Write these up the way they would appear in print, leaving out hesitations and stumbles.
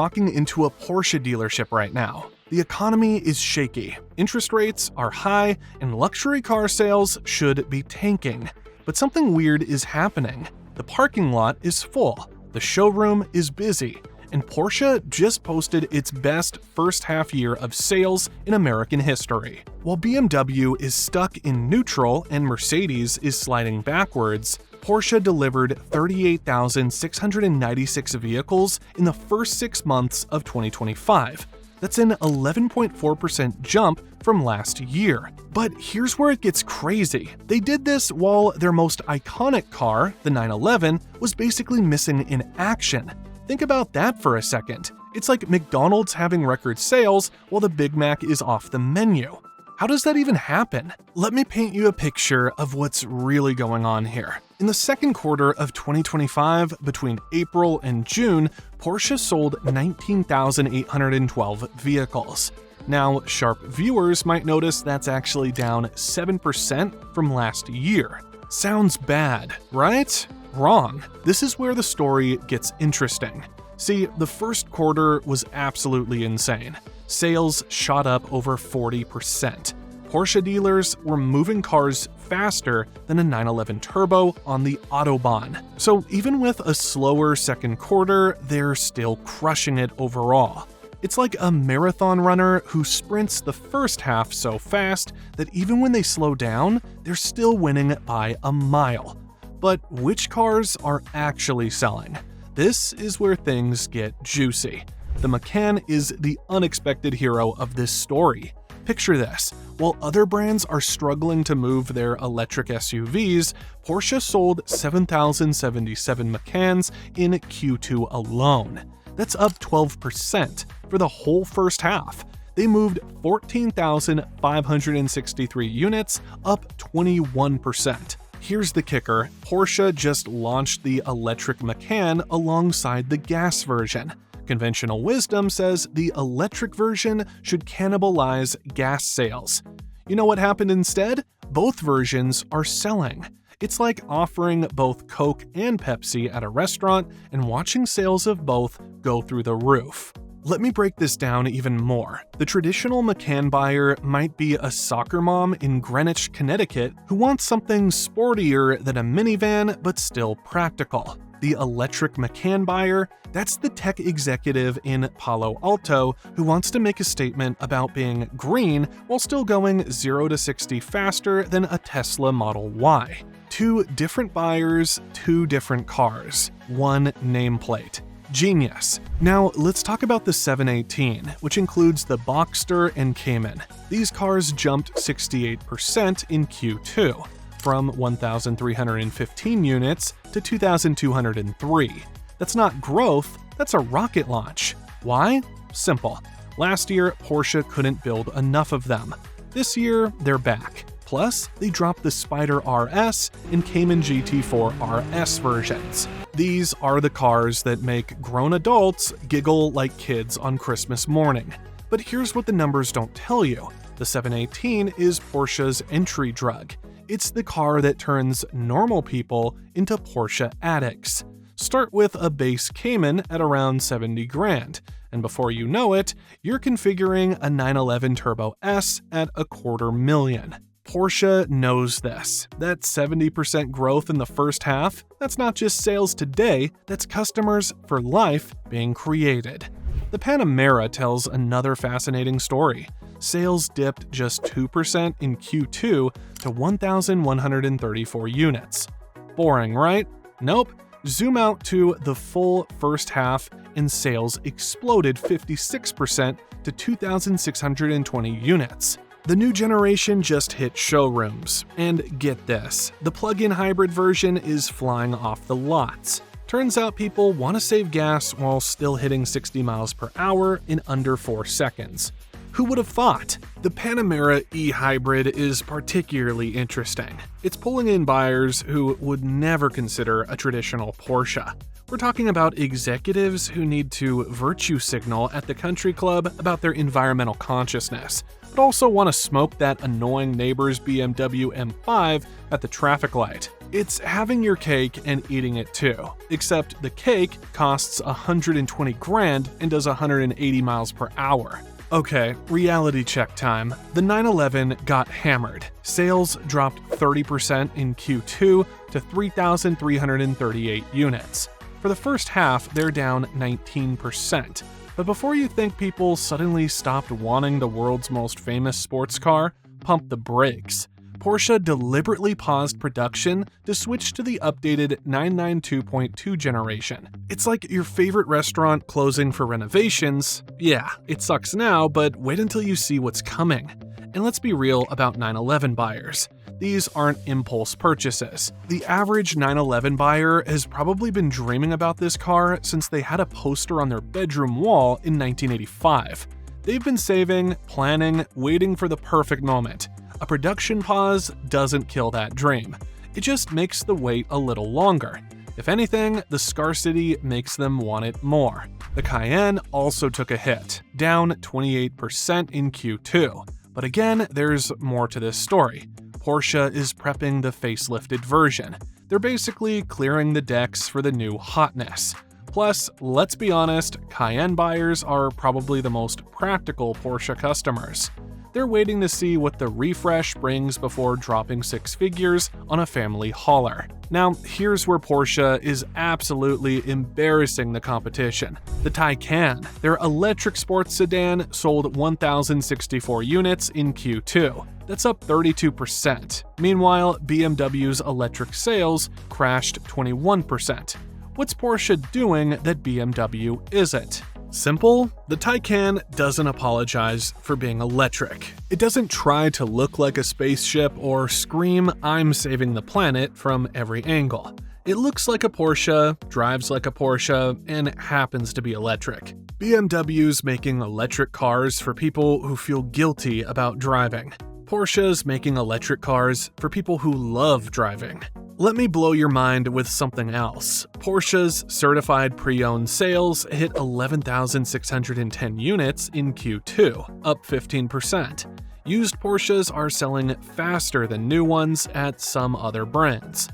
walking into a Porsche dealership right now. The economy is shaky, interest rates are high, and luxury car sales should be tanking. But something weird is happening. The parking lot is full, the showroom is busy, and Porsche just posted its best first half year of sales in American history. While BMW is stuck in neutral and Mercedes is sliding backwards, Porsche delivered 38,696 vehicles in the first 6 months of 2025. That's an 11.4% jump from last year. But here's where it gets crazy. They did this while their most iconic car, the 911, was basically missing in action. Think about that for a second. It's like McDonald's having record sales while the Big Mac is off the menu. How does that even happen? Let me paint you a picture of what's really going on here. In the second quarter of 2025, between April and June, Porsche sold 19,812 vehicles. Now, sharp viewers might notice that's actually down 7% from last year. Sounds bad, right? Wrong. This is where the story gets interesting. See, the first quarter was absolutely insane. Sales shot up over 40%. Porsche dealers were moving cars faster than a 911 Turbo on the Autobahn. So even with a slower second quarter, they're still crushing it overall. It's like a marathon runner who sprints the first half so fast that even when they slow down, they're still winning by a mile. But which cars are actually selling? This is where things get juicy. The Macan is the unexpected hero of this story. Picture this. While other brands are struggling to move their electric SUVs, Porsche sold 7,077 Macans in Q2 alone. That's up 12% for the whole first half. They moved 14,563 units, up 21%. Here's the kicker. Porsche just launched the electric Macan alongside the gas version. Conventional wisdom says the electric version should cannibalize gas sales. You know what happened instead? Both versions are selling. It's like offering both Coke and Pepsi at a restaurant and watching sales of both go through the roof. Let me break this down even more. The traditional Macan buyer might be a soccer mom in Greenwich, Connecticut, who wants something sportier than a minivan but still practical. The electric Macan buyer, that's the tech executive in Palo Alto who wants to make a statement about being green while still going 0 to 60 faster than a Tesla Model Y. Two different buyers, two different cars, one nameplate. Genius. Now, let's talk about the 718, which includes the Boxster and Cayenne. These cars jumped 68% in Q2, from 1,315 units to 2,203. That's not growth, that's a rocket launch. Why? Simple. Last year, Porsche couldn't build enough of them. This year, they're back. Plus, they dropped the Spider RS and Cayman GT4 RS versions. These are the cars that make grown adults giggle like kids on Christmas morning. But here's what the numbers don't tell you. The 718 is Porsche's entry drug. It's the car that turns normal people into Porsche addicts. Start with a base Cayman at around 70 grand, and before you know it, you're configuring a 911 Turbo S at $250,000. Porsche knows this. That 70% growth in the first half, that's not just sales today, that's customers for life being created. The Panamera tells another fascinating story. Sales dipped just 2% in Q2 to 1,134 units. Boring, right? Nope. Zoom out to the full first half and sales exploded 56% to 2,620 units. The new generation just hit showrooms, and get this, the plug-in hybrid version is flying off the lots. Turns out people want to save gas while still hitting 60 miles per hour in under 4 seconds. Who would have thought? The Panamera e-hybrid is particularly interesting. It's pulling in buyers who would never consider a traditional Porsche. We're talking about executives who need to virtue signal at the country club about their environmental consciousness, but also want to smoke that annoying neighbor's BMW M5 at the traffic light. It's having your cake and eating it too, except the cake costs 120 grand and does 180 miles per hour. Okay, reality check time. The 911 got hammered. Sales dropped 30% in Q2 to 3,338 units. For the first half, they're down 19%. But before you think people suddenly stopped wanting the world's most famous sports car, pump the brakes. Porsche deliberately paused production to switch to the updated 992.2 generation. It's like your favorite restaurant closing for renovations. Yeah, it sucks now, but wait until you see what's coming. And let's be real about 911 buyers. These aren't impulse purchases. The average 911 buyer has probably been dreaming about this car since they had a poster on their bedroom wall in 1985. They've been saving, planning, waiting for the perfect moment. A production pause doesn't kill that dream. It just makes the wait a little longer. If anything, the scarcity makes them want it more. The Cayenne also took a hit, down 28% in Q2. But again, there's more to this story. Porsche is prepping the facelifted version. They're basically clearing the decks for the new hotness. Plus, let's be honest, Cayenne buyers are probably the most practical Porsche customers. They're waiting to see what the refresh brings before dropping six figures on a family hauler. Now, here's where Porsche is absolutely embarrassing the competition. The Taycan, their electric sports sedan, sold 1,064 units in Q2. That's up 32%. Meanwhile, BMW's electric sales crashed 21%. What's Porsche doing that BMW isn't? Simple, the Taycan doesn't apologize for being electric. It doesn't try to look like a spaceship or scream, "I'm saving the planet" from every angle. It looks like a Porsche, drives like a Porsche, and happens to be electric. BMW's making electric cars for people who feel guilty about driving. Porsche's making electric cars for people who love driving. Let me blow your mind with something else. Porsche's certified pre-owned sales hit 11,610 units in Q2, up 15%. Used Porsches are selling faster than new ones at some other brands.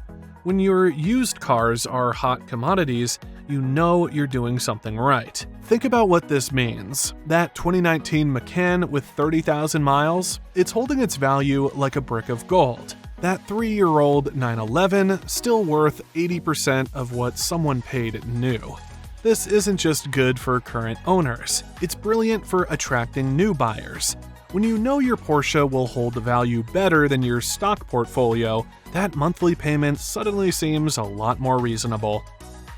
When your used cars are hot commodities, you know you're doing something right. Think about what this means. That 2019 Macan with 30,000 miles, it's holding its value like a brick of gold. That 3-year-old 911 still worth 80% of what someone paid new. This isn't just good for current owners, it's brilliant for attracting new buyers. When you know your Porsche will hold value better than your stock portfolio, that monthly payment suddenly seems a lot more reasonable.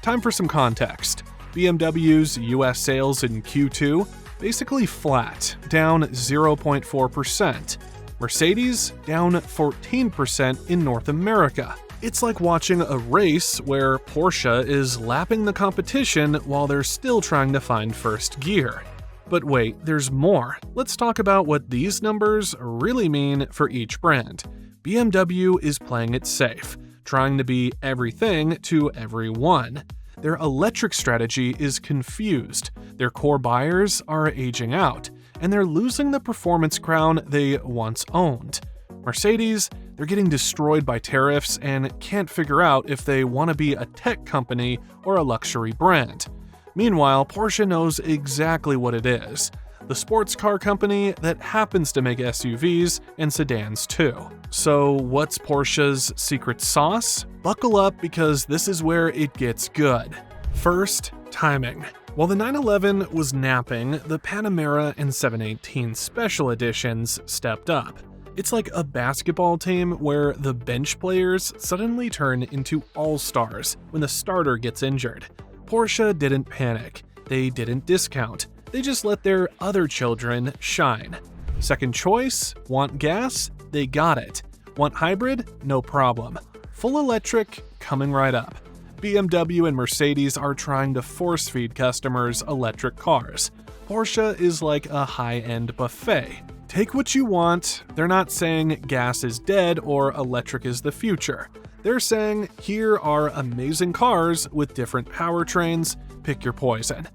Time for some context. BMW's US sales in Q2 basically flat, down 0.4%. Mercedes down 14% in North America. It's like watching a race where Porsche is lapping the competition while they're still trying to find first gear. But wait, there's more. Let's talk about what these numbers really mean for each brand. BMW is playing it safe, trying to be everything to everyone. Their electric strategy is confused, their core buyers are aging out, and they're losing the performance crown they once owned. Mercedes, they're getting destroyed by tariffs and can't figure out if they want to be a tech company or a luxury brand. Meanwhile, Porsche knows exactly what it is. The sports car company that happens to make SUVs and sedans too. So what's Porsche's secret sauce? Buckle up because this is where it gets good. First, timing. While the 911 was napping, the Panamera and 718 Special Editions stepped up. It's like a basketball team where the bench players suddenly turn into all-stars when the starter gets injured. Porsche didn't panic, they didn't discount, they just let their other children shine. Second choice, want gas? They got it. Want hybrid? No problem. Full electric? Coming right up. BMW and Mercedes are trying to force-feed customers electric cars. Porsche is like a high-end buffet. Take what you want. They're not saying gas is dead or electric is the future. They're saying, here are amazing cars with different powertrains, pick your poison.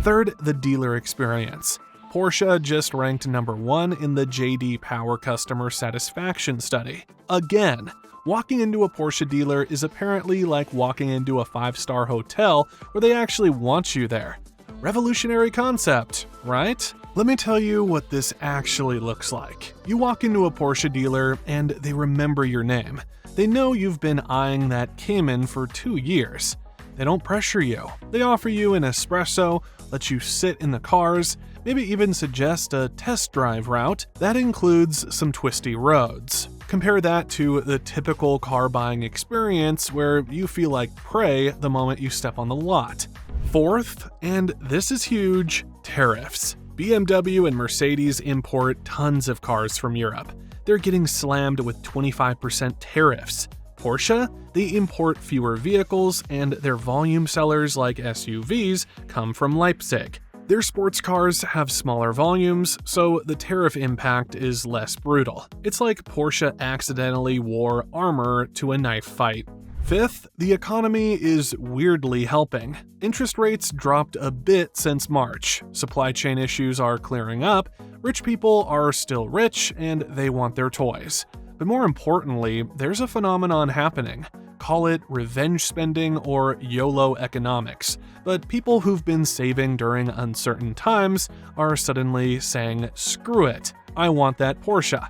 Third, the dealer experience. Porsche just ranked number 1 in the JD Power Customer Satisfaction Study. Again, walking into a Porsche dealer is apparently like walking into a 5-star hotel where they actually want you there. Revolutionary concept, right? Let me tell you what this actually looks like. You walk into a Porsche dealer and they remember your name. They know you've been eyeing that Cayenne for 2 years. They don't pressure you. They offer you an espresso, let you sit in the cars, maybe even suggest a test drive route that includes some twisty roads. Compare that to the typical car buying experience where you feel like prey the moment you step on the lot. Fourth, and this is huge, tariffs. BMW and Mercedes import tons of cars from Europe. They're getting slammed with 25% tariffs. Porsche, they import fewer vehicles, and their volume sellers like SUVs come from Leipzig. Their sports cars have smaller volumes, so the tariff impact is less brutal. It's like Porsche accidentally wore armor to a knife fight. Fifth, the economy is weirdly helping. Interest rates dropped a bit since March. Supply chain issues are clearing up. Rich people are still rich, and they want their toys. But more importantly, there's a phenomenon happening. Call it revenge spending or YOLO economics. But people who've been saving during uncertain times are suddenly saying, screw it, I want that Porsche.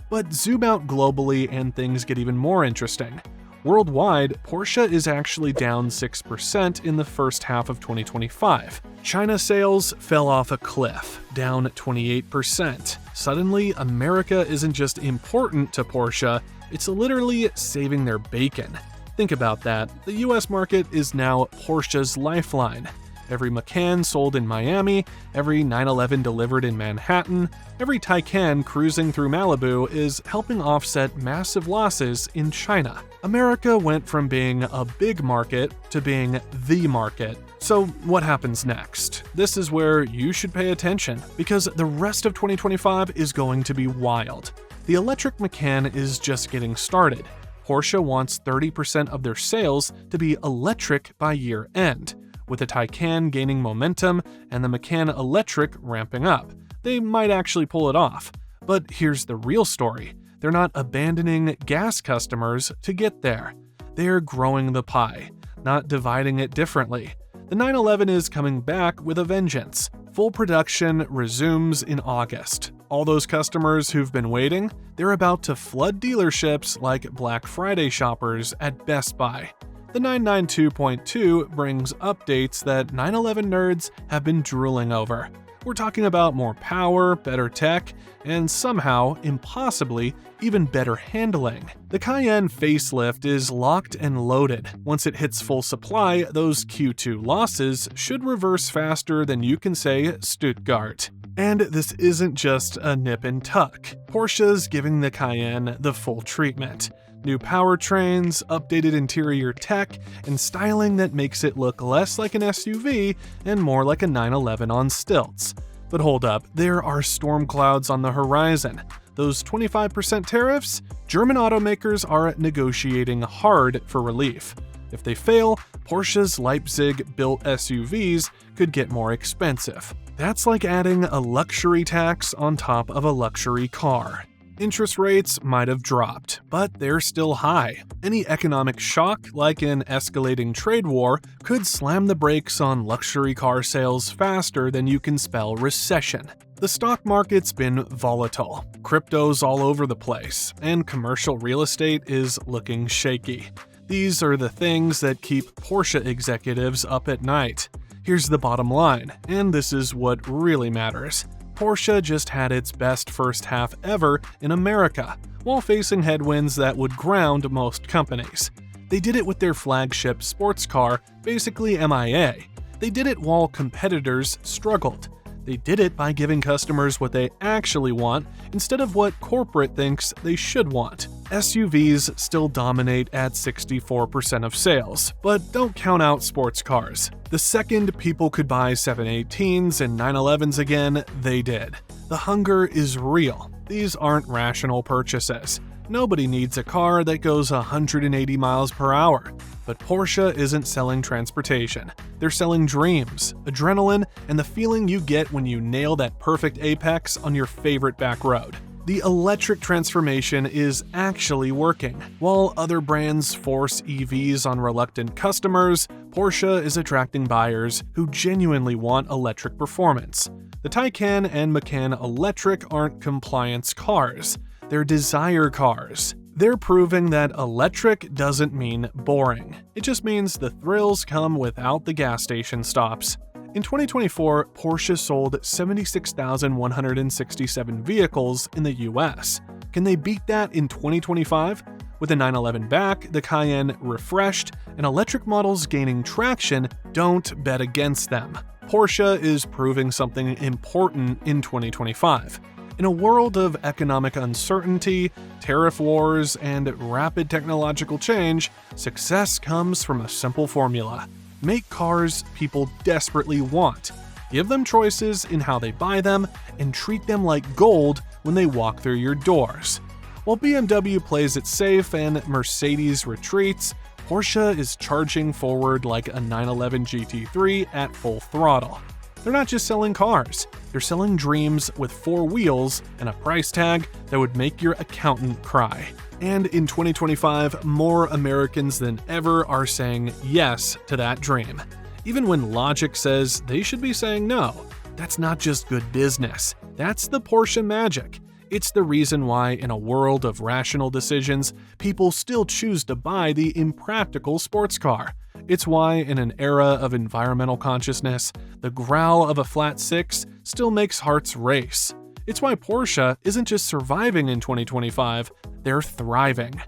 But zoom out globally and things get even more interesting. Worldwide, Porsche is actually down 6% in the first half of 2025. China sales fell off a cliff, down 28%. Suddenly, America isn't just important to Porsche, it's literally saving their bacon. Think about that. The US market is now Porsche's lifeline. Every Macan sold in Miami, every 911 delivered in Manhattan, every Taycan cruising through Malibu is helping offset massive losses in China. America went from being a big market to being the market. So what happens next? This is where you should pay attention, because the rest of 2025 is going to be wild. The electric Macan is just getting started. Porsche wants 30% of their sales to be electric by year end. With the Taycan gaining momentum and the Macan Electric ramping up, they might actually pull it off. But here's the real story. They're not abandoning gas customers to get there. They're growing the pie, not dividing it differently. The 911 is coming back with a vengeance. Full production resumes in August. All those customers who've been waiting, they're about to flood dealerships like Black Friday shoppers at Best Buy. The 992.2 brings updates that 911 nerds have been drooling over. We're talking about more power, better tech, and somehow, impossibly, even better handling. The Cayenne facelift is locked and loaded. Once it hits full supply, those Q2 losses should reverse faster than you can say Stuttgart. And this isn't just a nip and tuck. Porsche's giving the Cayenne the full treatment. New powertrains, updated interior tech, and styling that makes it look less like an SUV and more like a 911 on stilts. But hold up, there are storm clouds on the horizon. Those 25% tariffs? German automakers are negotiating hard for relief. If they fail, Porsche's Leipzig-built SUVs could get more expensive. That's like adding a luxury tax on top of a luxury car. Interest rates might have dropped, but they're still high. Any economic shock, like an escalating trade war, could slam the brakes on luxury car sales faster than you can spell recession. The stock market's been volatile, crypto's all over the place, and commercial real estate is looking shaky. These are the things that keep Porsche executives up at night. Here's the bottom line, and this is what really matters. Porsche just had its best first half ever in America, while facing headwinds that would ground most companies. They did it with their flagship sports car, basically MIA. They did it while competitors struggled. They did it by giving customers what they actually want instead of what corporate thinks they should want. SUVs still dominate at 64% of sales, but don't count out sports cars. The second people could buy 718s and 911s again, they did. The hunger is real. These aren't rational purchases. Nobody needs a car that goes 180 miles per hour. But Porsche isn't selling transportation. They're selling dreams, adrenaline, and the feeling you get when you nail that perfect apex on your favorite back road. The electric transformation is actually working. While other brands force EVs on reluctant customers, Porsche is attracting buyers who genuinely want electric performance. The Taycan and Macan Electric aren't compliance cars. They're desire cars. They're proving that electric doesn't mean boring. It just means the thrills come without the gas station stops. In 2024, Porsche sold 76,167 vehicles in the US. Can they beat that in 2025? With the 911 back, the Cayenne refreshed, and electric models gaining traction, don't bet against them. Porsche is proving something important in 2025. In a world of economic uncertainty, tariff wars, and rapid technological change, success comes from a simple formula. Make cars people desperately want. Give them choices in how they buy them, and treat them like gold when they walk through your doors. While BMW plays it safe and Mercedes retreats, Porsche is charging forward like a 911 GT3 at full throttle. They're not just selling cars, they're selling dreams with 4 wheels and a price tag that would make your accountant cry. And in 2025, more Americans than ever are saying yes to that dream. Even when logic says they should be saying no. That's not just good business, that's the Porsche magic. It's the reason why, in a world of rational decisions, people still choose to buy the impractical sports car. It's why, in an era of environmental consciousness, the growl of a flat 6 still makes hearts race. It's why Porsche isn't just surviving in 2025, they're thriving.